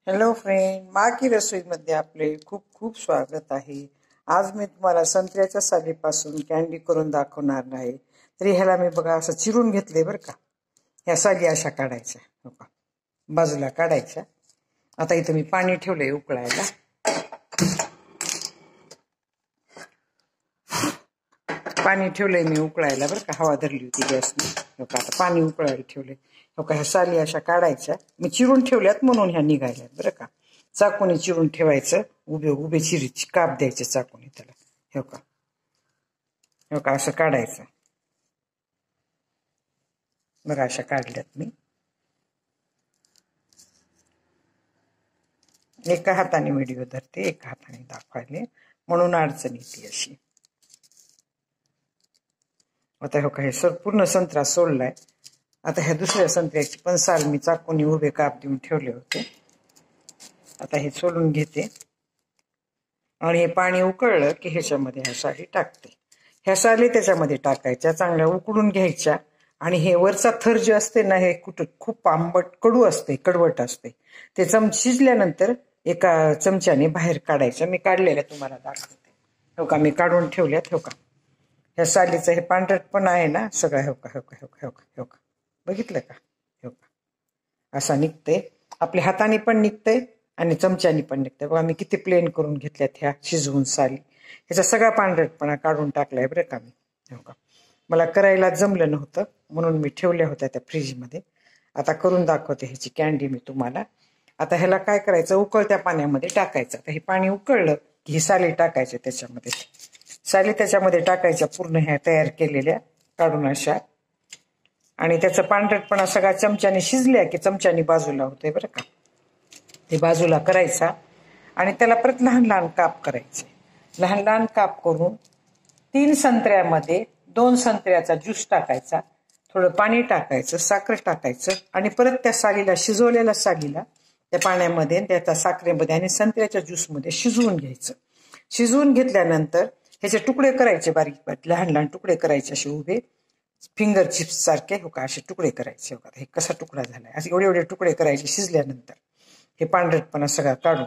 Hello friend, मा की रसोईमध्ये आपले खूप खूप स्वागत आहे. आज मी तुम्हाला संत्र्याच्या सालीपासून कॅन्डी करून दाखवणार आहे. तरी ह्याला मी बघा असं चिरून घेतले बरं का. ह्या साली अशा काढायच्या, हो का, बाजूला काढायच्या. आता इथं मी पाणी ठेवलंय उकळायला. पाणी ठेवलंय मी उकळायला बरं का, हवा धरली होती गॅसने. हो का, आता पाणी उकळायला ठेवले. हो का, ह्या साली अशा काढायच्या. मी चिरून ठेवल्यात म्हणून ह्या निघायल्यात बरं का. चाकूने चिरून ठेवायचं, उभे उभे चिरीची काप द्यायचे चाकूने त्याला. हो का, हो का, असं काढायचं बघा. अशा काढल्यात मी. एका हाताने व्हिडिओ धरते, एका हाताने दाखवायले, म्हणून अडचण येते अशी. आता हो का, हे पूर्ण संत्रा सोडलाय. आता ह्या दुसऱ्या संत्र्याची पण साल मी चाकूने उभे काप देऊन ठेवले होते. आता हे सोलून घेते आणि हे पाणी उकळलं की ह्याच्यामध्ये ह्या साली टाकते. ह्या साली त्याच्यामध्ये टाकायच्या, चांगल्या उकळून घ्यायच्या. आणि हे वरचा थर जे असते ना, हे खूप आंबट कडू असते, कडवट असते. ते शिजल्यानंतर एका चमच्याने बाहेर काढायचं. मी काढलेल्या तुम्हाला दाखवते. हो का, मी काढून ठेवल्यात. हो का, ह्या सालीचं हे पांढरट पण आहे ना सगळं. हो का, हो का, हो का, हो का, हो का, बघितलं का. हो का, असा निघते. आपल्या हाताने पण निघते आणि चमच्यानी पण निघते. बघा मी किती प्लेन करून घेतल्यात ह्या शिजवून साली. ह्याचा सगळा पांढरटपणा काढून टाकलाय बरं का मी. हो का, मला करायला जमलं नव्हतं म्हणून मी ठेवल्या होत्या त्या फ्रीजमध्ये. आता करून दाखवते ह्याची कॅन्डी मी तुम्हाला. आता ह्याला काय करायचं, उकळत्या पाण्यामध्ये टाकायचं. आता हे पाणी उकळलं की ही साली टाकायचे त्याच्यामध्ये. साली त्याच्यामध्ये टाकायच्या पूर्ण ह्या तयार केलेल्या काढून अशा. आणि त्याचा पांढरटपणा सगळा चमच्याने शिजल्या की चमच्याने बाजूला होते बरं का. ते बाजूला करायचा आणि त्याला परत लहान लहान काप करायचे. लहान लहान काप करून 3 संत्र्यामध्ये 2 संत्र्याचा ज्यूस टाकायचा, थोडं पाणी टाकायचं, साखर टाकायचं आणि परत त्या सालीला, शिजवलेल्या सालीला त्या पाण्यामध्ये, त्याच्या साखरेमध्ये आणि संत्र्याच्या ज्यूसमध्ये शिजवून घ्यायचं. शिजवून घेतल्यानंतर ह्याचे तुकडे करायचे, बारीक बारीक लहान लहान तुकडे करायचे असे उभे, फिंगर चिप्स सारखे. हो का, असे तुकडे करायचे. हो का, हे कसा तुकडा झालाय, असे एवढे एवढे तुकडे करायचे शिजल्यानंतर. हे पांढरटपणा सगळा काढून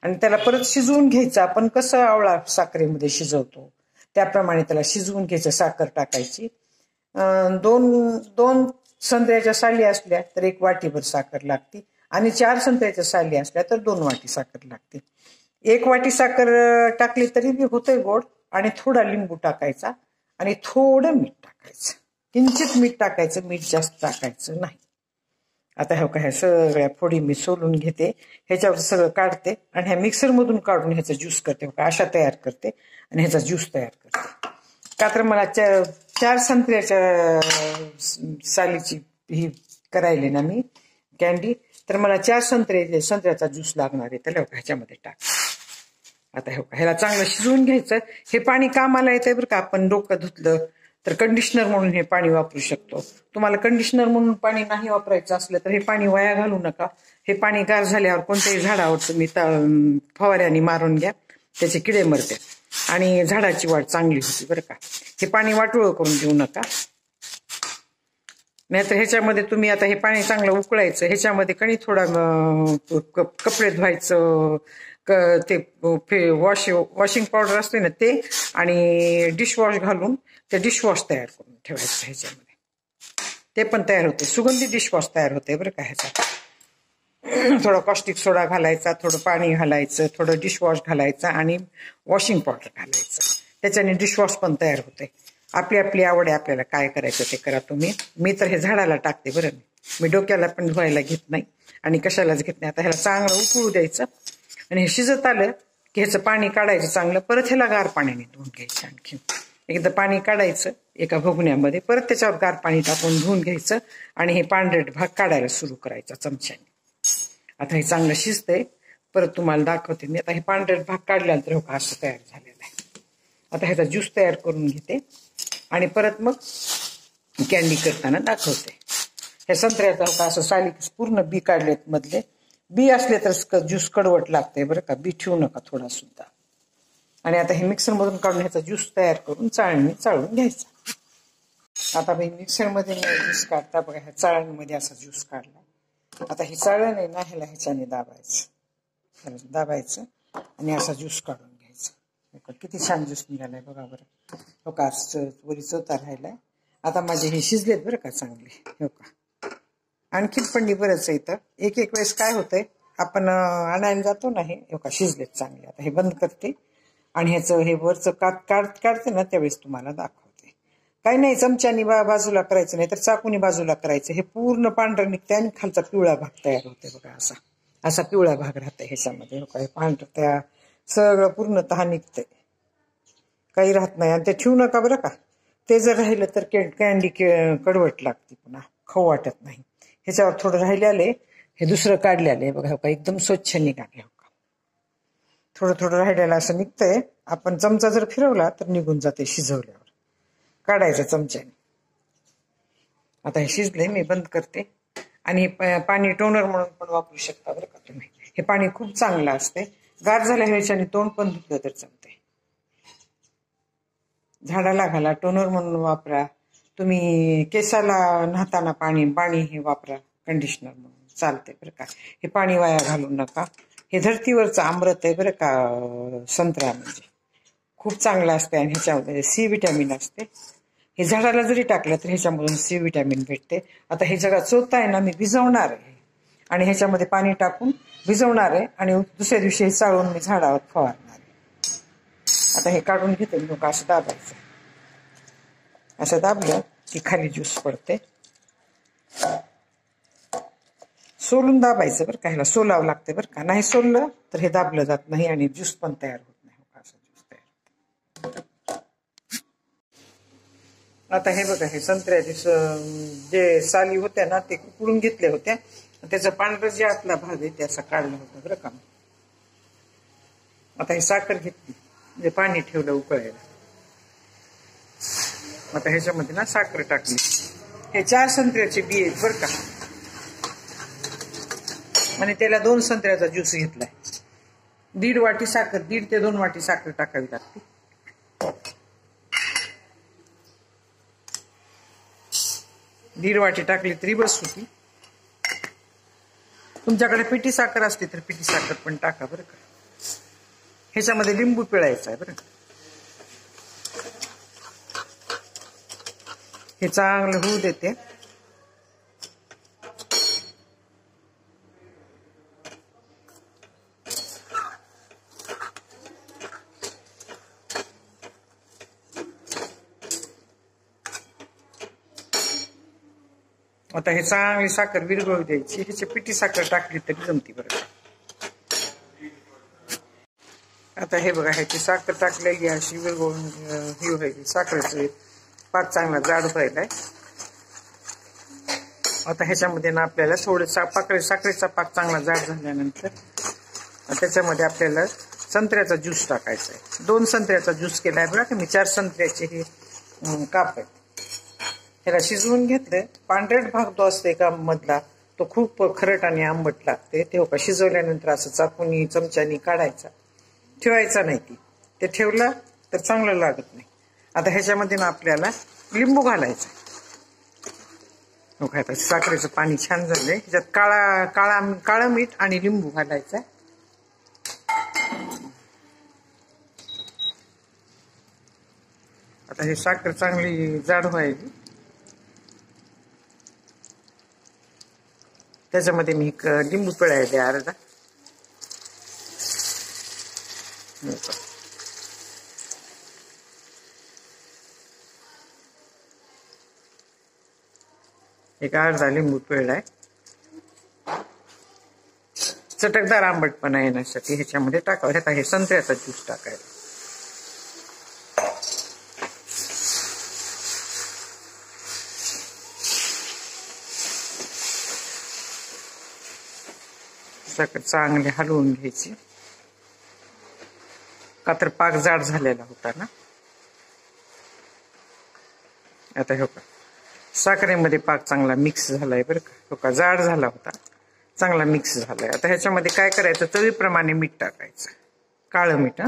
आणि त्याला परत शिजवून घ्यायचं. आपण कसं आवळा साखरेमध्ये शिजवतो त्याप्रमाणे त्याला शिजवून घ्यायचं. साखर टाकायची. दोन संत्र्याच्या साली असल्या तर 1 वाटीभर साखर लागते आणि 4 संत्र्याच्या साली असल्या तर 2 वाटी साखर लागते. 1 वाटी साखर टाकली तरी बी होतंय गोड. आणि थोडा लिंबू टाकायचा आणि थोडं मीठ टाकायचं. किंचित मीठ टाकायचं, मीठ जास्त टाकायचं नाही. आता हो का, ह्या सगळ्या फोडी मी सोलून घेते, ह्याच्यावर सगळं काढते आणि ह्या मिक्सरमधून काढून ह्याचा ज्यूस करते. अशा तयार करते आणि ह्याचा ज्यूस तयार करते. का तर मला 4 संत्र्याच्या सालीची ही करायली ना मी कॅन्डी, तर मला 4 संत्र्याचा ज्यूस लागणार आहे. त्याला ह्याच्यामध्ये टाक. आता हो का, ह्याला चांगलं शिजवून घ्यायचं. हे पाणी कामाला येतंय बरं का. आपण डोकं धुतलं तर कंडिशनर म्हणून हे पाणी वापरू शकतो. तुम्हाला कंडिशनर म्हणून पाणी नाही वापरायचं असलं तर हे पाणी वाया घालू नका. हे पाणी गार झाल्यावर कोणत्याही झाडावर तुम्ही फवाऱ्याने मारून घ्या, त्याचे किडे मरते आणि झाडाची वाढ चांगली होती बरं का. हे पाणी वाटोळं करून देऊ नका. नाहीतर ह्याच्यामध्ये तुम्ही, आता हे पाणी चांगलं उकळायचं, ह्याच्यामध्ये कणी थोडा कपडे धुवायचं ते वॉशिंग पावडर असते ना ते, आणि डिशवॉश घालून ते डिशवॉश तयार करून ठेवायचं ह्याच्यामध्ये. ते पण तयार होते, सुगंधी डिशवॉश तयार होते बरं का ह्याच्यात. थोडा कॉस्टिक सोडा घालायचा, थोडं पाणी घालायचं, थोडं डिशवॉश घालायचं आणि वॉशिंग पावडर घालायचं. त्याच्याने डिशवॉश पण तयार होते. आपली आपली आवड आहे, आपल्याला काय करायचं ते करा तुम्ही. मी तर हे झाडाला टाकते बरं. मी डोक्याला पण धुवायला घेत नाही आणि कशालाच घेत नाही. आता ह्याला चांगलं उकळू द्यायचं आणि हे शिजत आलं की ह्याचं पाणी काढायचं चांगलं. परत ह्याला गार पाण्याने धुवून घ्यायचं. आणखी एकदा पाणी काढायचं एका भगुण्यामध्ये, परत त्याच्यावर गार पाणी टाकून धुवून घ्यायचं आणि हे पांढरट भाग काढायला सुरू करायचा चमच्याने. आता हे चांगलं शिजतंय, परत तुम्हाला दाखवते मी. आता हे पांढरट भाग काढल्यानंतर हो का असं तयार झालेलं आहे. आता ह्याचा ज्यूस तयार करून घेते आणि परत मग कॅन्डी करताना दाखवते. हे संत्र्याचा हो का असं साली पूर्ण बी काढलेत मधले. बी असले तर ज्यूस कडवट लागते बरं का. बी ठेवू नका थोडा सुद्धा. आणि आता हे मिक्सरमधून काढून ह्याचा ज्यूस तयार करून चाळणी चाळून घ्यायचा. आता मी मिक्सरमध्ये ज्यूस काढता बघा, ह्या चाळणीमध्ये असा ज्यूस काढला. आता हे चाळण आहे ना, ह्याच्याने दाबायचं आणि असा ज्यूस काढून घ्यायचा. किती छान ज्यूस निघालाय बघा बरं. हो का, वरी चोथा राहिलाय. आता माझे हे शिजलेत बरं का चांगले. हो का, आणखीन पण बरंच आहे इथं. एक वेळेस काय होतंय, आपण आणायला जातो ना, हे हो का शिजलेत चांगले. आता हे बंद करते आणि ह्याचं हे वरचं काढते ना, त्यावेळेस तुम्हाला दाखवते. काही नाही, चमच्यानी बाजूला करायचं, नाही तर चाकूनी बाजूला करायचं. हे पूर्ण पांढरं निघतंय आणि खालचा पिवळा भाग तयार होते बघा. असा पिवळा भाग राहतोय ह्याच्यामध्ये. हो का, पांढरं त्या सगळं पूर्णतः निघतंय, काही राहत नाही. आणि ते ठेवू नका बरं का. ते जर राहिलं तर कॅन्डी कडवट लागते, पुन्हा खाऊ वाटत नाही. ह्याच्यावर थोडं राहिलेले, हे दुसरं काढलेलं बघा. हो का, एकदम स्वच्छ निघाले. हो का, थोडं राहिलेलं असं निघतंय. आपण चमचा जर फिरवला तर निघून जाते शिजवल्यावर. काढायचं चमच्याने. आता हे शिजले, मी बंद करते. आणि पाणी टोनर म्हणून पण वापरू शकता बरं का तुम्ही. हे पाणी खूप चांगलं असते. गार झाल्या ह्याच्याने तोंड पण धुतलं तर चालतंय. झाडाला घाला, टोनर म्हणून वापरा तुम्ही. केसाला न्हाताना पाणी हे वापरा, कंडिशनर म्हणून चालतंय बरं का. हे पाणी वाया घालू नका. हे धरतीवरचं अमृत आहे बरं का. संत्रा म्हणजे खूप चांगलं असते आणि ह्याच्यामध्ये सी विटॅमिन असते. हे झाडाला जरी टाकलं तर ह्याच्यामधून सी विटॅमिन भेटते. आता हे जगा चोथा आहे ना, मी भिजवणार आहे आणि ह्याच्यामध्ये पाणी टाकून भिजवणार आहे आणि दुसऱ्या दिवशी हे चाळून मी झाडावर फवारणार आहे. आता हे काढून घेते मी. असं दाबायचं. असं दाबलं की खाली ज्यूस पडते. सोलून दाबायचं बरं का. ह्याला सोलावं लागते बरं का. नाही सोललं तर हे दाबलं जात नाही आणि ज्यूस पण तयार होत नाही. असं ज्यूस तयार. आता हे बघा, हे संत्र्याचे जे साली होत्या ना, ते कुकडून घेतल्या होत्या. त्याचा पांढरा जे आतला भाग आहे त्याचा काढला होता बरं का. आता हे साखर घेतली, म्हणजे पाणी ठेवलं उकळायला. आता ह्याच्यामध्ये ना साखर टाकली. हे 4 संत्र्याचे बी आहेत बरं का. आणि त्याला 2 संत्र्याचा ज्यूस घेतलाय. 1.5 वाटी साखर, 1.5 ते 2 वाटी साखर टाकावी लागते. 1.5 वाटी टाकली तरी बस होती. तुमच्याकडे पिठी साखर असते तर पिठी साखर पण टाका बरं का. ह्याच्यामध्ये लिंबू पिळायचा आहे बरं. हे चांगलं होऊ देते. आता हे चांगली साखर विरघळू द्यायची. ह्याची पिठी साखर टाकली तरी जमती बरं. आता हे बघा, ह्याची साखर टाकलेली अशी विरघळून ही व्हायची. साखरेचं पाक चांगला जाड व्हायलाय. आता ह्याच्यामध्ये ना आपल्याला थोडं साखरेचा पाक चांगला जाड झाल्यानंतर त्याच्यामध्ये आपल्याला संत्र्याचा ज्यूस टाकायचा आहे. 2 संत्र्याचा ज्यूस केलाय बघा की मी. 4 संत्र्याचे हे काप आहेत. ह्याला शिजवून घेतलं. पांढरट भाग तो असते का मधला, तो खूप खरट आणि आंबट लागते. ते शिजवल्यानंतर असं चाकूनी चमच्यानी काढायचा, ठेवायचा नाही. ते ठेवलं तर चांगलं लागत नाही. आता ह्याच्यामध्ये ना आपल्याला लिंबू घालायचं. आता साखरेचं पाणी छान झालंय. ह्याच्यात काळं मीठ आणि लिंबू घालायचं. आता हे साखर चांगली जाड व्हायची. त्याच्यामध्ये मी लिंबू पिळायले अर्धा. एक अर्धा लिंबू पिळलाय. चटकदार आंबटपणा येण्यासाठी ह्याच्यामध्ये टाकावं. आता हे संत्र्याचा ज्यूस टाकायला. साखर चांगली हलवून घ्यायची, का तर पाक जाड झालेला होता ना. आता हो का, साखरेमध्ये पाक चांगला मिक्स झालाय बरं का. हो का, जाड झाला होता, चांगला मिक्स झालाय. आता ह्याच्यामध्ये काय करायचं, चवीप्रमाणे मीठ टाकायचं. काळं मीठ.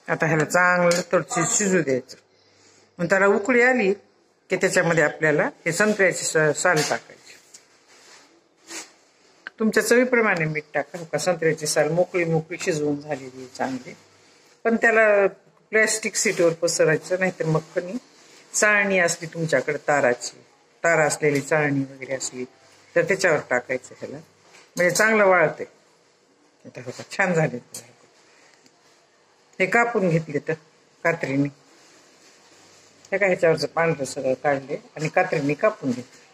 आता ह्याला चांगलं थोडं शिजू द्यायचं. मग त्याला उकळी आली की त्याच्यामध्ये आपल्याला हे संत्र्याची साल टाकायची. तुमच्या चवीप्रमाणे मीठ टाका. का संत्र्याची साल मोकळी मोकळी शिजवून झालेली चांगली. पण त्याला प्लॅस्टिक सीटवर पसरायचं, नाहीतर मग कणी चाळणी असली तुमच्याकडे तार असलेली चाळणी वगैरे असली तर त्याच्यावर टाकायचं ह्याला, म्हणजे चांगलं वाळतंय. आता बघा छान झाले. हे कापून घेतले तर कात्रीने, हे का ह्याच्यावरचं पांढरं सगळं काढले आणि कात्रीने कापून घेतले.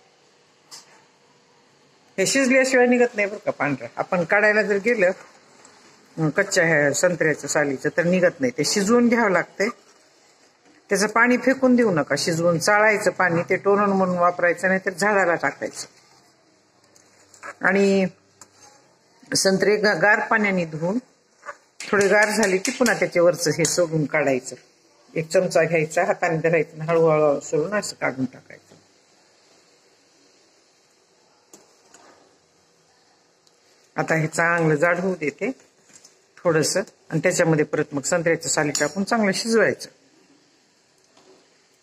हे शिजल्याशिवाय निघत नाही बरं का पांढरं. आपण काढायला जर गेलं कच्च्या ह्या संत्र्याच्या सालीचं तर निघत नाही. ते शिजवून घ्यावं लागतंय. त्याचं पाणी फेकून देऊ नका. शिजवून चाळायचं पाणी, ते टोनून म्हणून वापरायचं, नाही तर झाडाला टाकायचं. आणि संत्रे गार पाण्याने धुवून थोडे गार झाले की पुन्हा त्याच्यावरचं हे सोडून काढायचं. एक चमचा घ्यायचा, हाताने धरायचं, हळूहळू सोडून असं काढून टाकायचं. आता हे चांगलं जाड होऊ देते थोडंसं, आणि त्याच्यामध्ये परत मग संत्र्याच्या साली टाकून चांगलं शिजवायचं.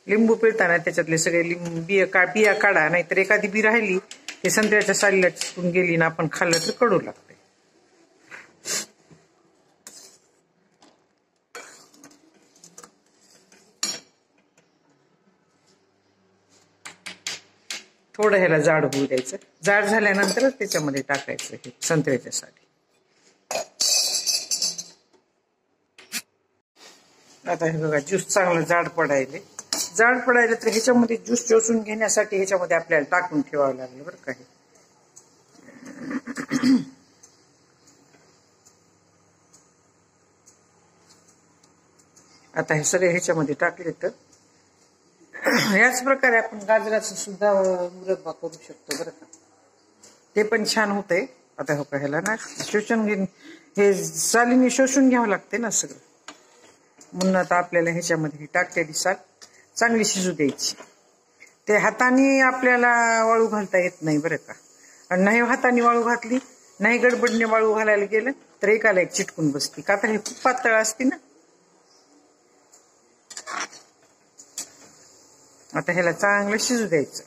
लिंबू पिळताना त्याच्यातले सगळे बिया काढा, नाहीतर एखादी बी राहिली ते संत्र्याच्या सालीला चिकून गेली ना आपण खाल्लं तर कडू लागते. थोडं ह्याला जाड होऊ द्यायचं. जाड झाल्यानंतरच त्याच्यामध्ये टाकायचं हे संत्र्याच्या साली. आता हे बघा ज्यूस चांगलं जाड पडायले तर ह्याच्यामध्ये ज्यूस चोचून घेण्यासाठी ह्याच्यामध्ये आपल्याला टाकून ठेवावं लागलं बरं का. आता हे सगळे ह्याच्यामध्ये टाकले तर याच प्रकारे आपण गाजराचं सुद्धा मुरब्बा करू शकतो बरं का. ते पण छान होतंय. आता हो का ह्याला ना शोषण घेऊन हे सालीने शोषून घ्यावं लागते ना सगळं, म्हणून आता आपल्याला ह्याच्यामध्ये ही टाकलेली साल चांगली शिजू द्यायची. ते हाताने आपल्याला वाळू घालता येत नाही बरं का. आणि नाही हाताने वाळू घातली, नाही गडबडने वाळू घालायला गेलं तर एकाला एक चिटकून बसती. का तर हे खूप पातळ असते ना. आता ह्याला चांगलं शिजू द्यायचं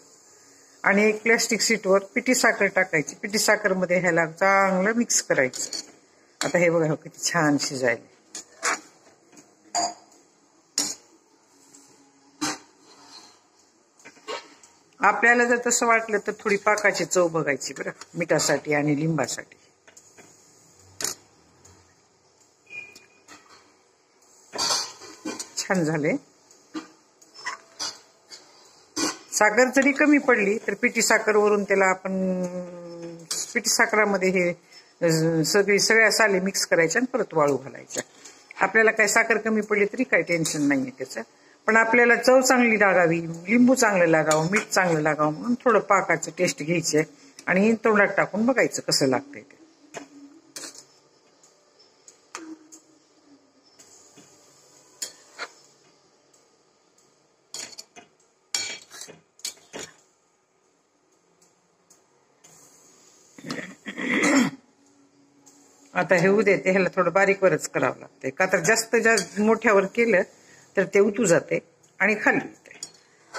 आणि एक प्लॅस्टिक सीटवर पिठी साखर टाकायची. पिठी साखर मध्ये ह्याला चांगलं मिक्स करायचं. आता हे बघा किती छान शिजायला. आपल्याला जर तसं वाटलं तर थोडी पाकाची चव बघायची बरं, मिठासाठी आणि लिंबासाठी. छान झाले. साखर जरी कमी पडली तर पिठी साखरवरून त्याला आपण पिठी साखरामध्ये हे सगळ्या साली मिक्स करायच्या आणि परत वाळू घालायच्या. आपल्याला काय साखर कमी पडली तरी काही टेन्शन नाहीये त्याचं. पण आपल्याला चव चांगली लागावी, लिंबू चांगलं लागावं, मीठ चांगलं लागावं म्हणून थोडं पाकाचं टेस्ट घ्यायचे आणि तोंडात टाकून बघायचं कसं लागतंय ते. आता हे देते ह्याला थोडं बारीकवरच करावं लागतंय. का तर जास्त मोठ्यावर केलं तर ते उतू जाते आणि खाली येते.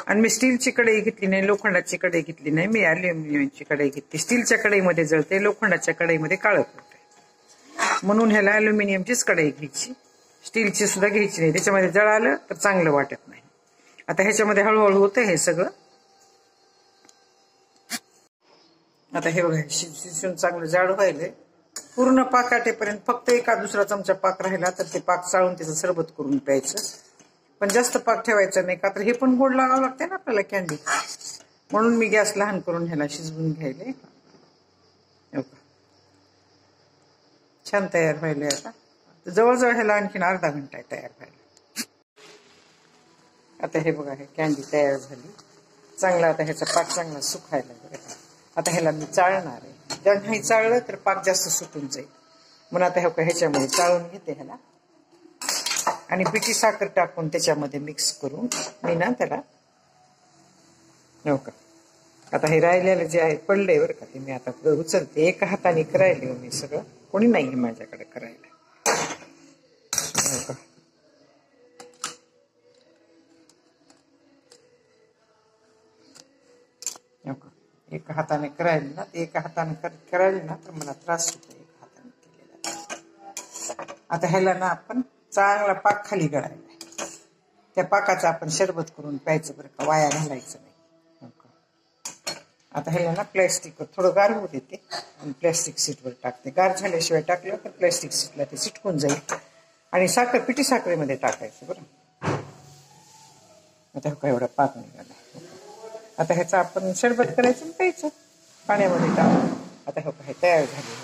आणि मी स्टीलची कढई घेतली नाही, लोखंडाची कढई घेतली नाही, मी अल्युमिनियमची कढई घेतली. स्टीलच्या कढईमध्ये जळते, लोखंडाच्या कढईमध्ये काळं पडते. म्हणून ह्याला अल्युमिनियमचीच कढई घ्यायची, स्टीलची सुद्धा घ्यायची नाही. त्याच्यामध्ये जळालं तर चांगलं वाटत नाही. आता ह्याच्यामध्ये हळूहळू होतं हे सगळं. आता हे बघा शिजून चांगलं जाड व्हायलंय. पूर्ण पाक आटेपर्यंत फक्त एका दुसरा चमचा पाक राहिला तर ते पाक चाळून त्याचं सरबत करून प्यायचं. पण जास्त पाक ठेवायचा नाही, का तर हे पण गोड लागावं लागते ना आपल्याला कॅन्डी. म्हणून मी गॅस लहान करून ह्याला शिजवून घ्यायले. छान तयार व्हायलंय. आता जवळजवळ ह्याला आणखीन अर्धा घंटा तयार व्हायला. आता हे बघा हे कॅन्डी तयार झाली चांगला. आता ह्याचा पाक चांगला सुकायला बघा. आता ह्याला मी चाळणार आहे. जर नाही चाळलं तर पाक जास्त सुटून जाईल, म्हणून आता ह्याच्यामध्ये चाळून घेते ह्याला आणि पिठी साखर टाकून त्याच्यामध्ये मिक्स करून मी ना त्याला हो का. आता हे राहिलेलं जे आहे पडलंय बरं का, ते मी आता उचलते. एका हाताने करायले मी सगळं, कोणी नाही माझ्याकडे करायला. हो का. एका हाताने करायला ना, एका हाताने करायला ना तर मला त्रास होतो एका हाताने केलेला. आता ह्याला ना आपण चांगला पाक खाली गळायला, त्या पाकाचं आपण शरबत करून प्यायचं बरं का, वाया घालायचं नाही. आता ह्याला ना प्लॅस्टिकवर थोडं गार होऊ देते आणि प्लॅस्टिक सीटवर टाकते. गार झाल्याशिवाय टाकलं तर प्लॅस्टिक सीटला ते चिटकून जाईल. आणि साखर पिठी साखरेमध्ये टाकायचं बरं. आता का एवढा पाक निघाला. आता ह्याचं आपण शरबत करायचं आणि प्यायचं पाण्यामध्ये टाकून. आता हो हे तयार झाले.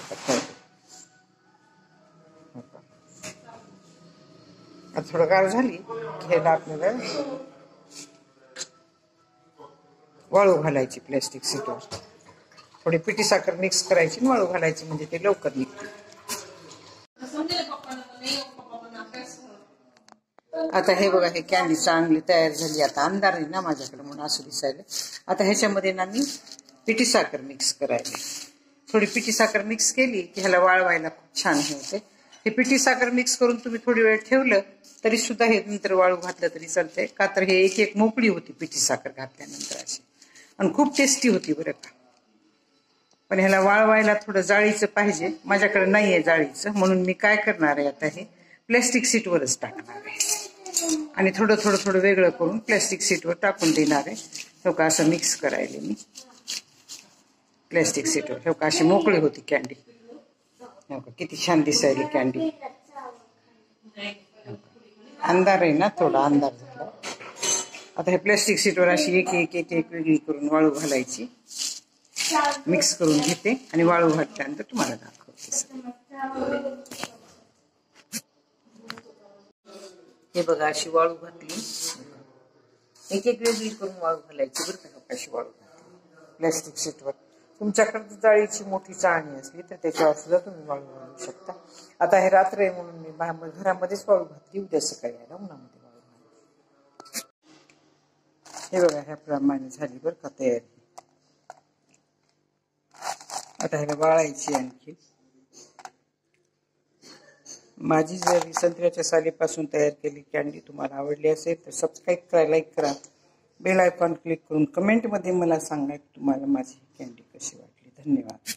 आता थोडं गार झाली की ह्याला आपल्याला वाळू घालायची प्लॅस्टिक सीटवर. थोडी पिठी साखर मिक्स करायची आणि वाळू घालायची, म्हणजे ते लवकर निघते. आता हे बघा, हे कॅन्डी चांगली तयार झाली. आता अंधार आहे ना माझ्याकडे म्हणून असं दिसायला. आता ह्याच्यामध्ये ना मी पिठी साखर मिक्स करायला. थोडी पिठी साखर मिक्स केली की ह्याला वाळवायला खूप छान हे होते. हे पिठी साखर मिक्स करून तुम्ही थोडी वेळ ठेवलं तरी सुद्धा हे नंतर वाळू घातलं तरी चालतंय, का तर हे एक एक मोकळी होती पिठी साखर घातल्यानंतर अशी, आणि खूप टेस्टी होती बरं का. पण ह्याला वाळवायला थोडं जाळीचं पाहिजे. माझ्याकडे नाहीये जाळीचं, म्हणून मी काय करणार आहे आता हे प्लॅस्टिक सीटवरच टाकणार आहे आणि थोडं थोडं थोडं वेगळं करून प्लॅस्टिक सीटवर टाकून देणार आहे. हो का, असं मिक्स करायला मी प्लॅस्टिक सीटवर. हो का, अशी मोकळी होती कॅन्डी. हो का, किती छान दिसायली कॅन्डी. अंधार आहे ना, थोडा अंधार झाला. आता हे प्लॅस्टिक सीटवर अशी एक एक एक एक वेगळी करून वाळू घालायची. मिक्स करून घेते आणि वाळू घातल्यानंतर तुम्हाला दाखवते. हे बघा, अशी वाळू घातली. एक एक वेगळी करून वाळू घालायची बरं का. अशी वाळू घातली प्लॅस्टिक सीटवर. तुमच्याकडे जाळीची मोठी चाळणी असली तर त्याच्यावर सुद्धा तुम्ही वाळू घालू शकता. आता हे रात्र आहे म्हणून मी घरामध्येच वाळू घातली. उद्या सकाळी यायला उन्हामध्ये वाळू घालू. हे बघा, ह्याप्रमाणे झाली बरं का तयारी. आता ह्याला वाळायची आणखी. माझी जर संत्र्याच्या सालीपासून तयार केली कॅन्डी तुम्हाला आवडली असेल तर सबस्क्राईब करा, लाईक करा, बेल आयकॉन क्लिक करून कमेंटमध्ये मला सांगा की तुम्हाला माझी कॅन्डी कशी वाटली. धन्यवाद.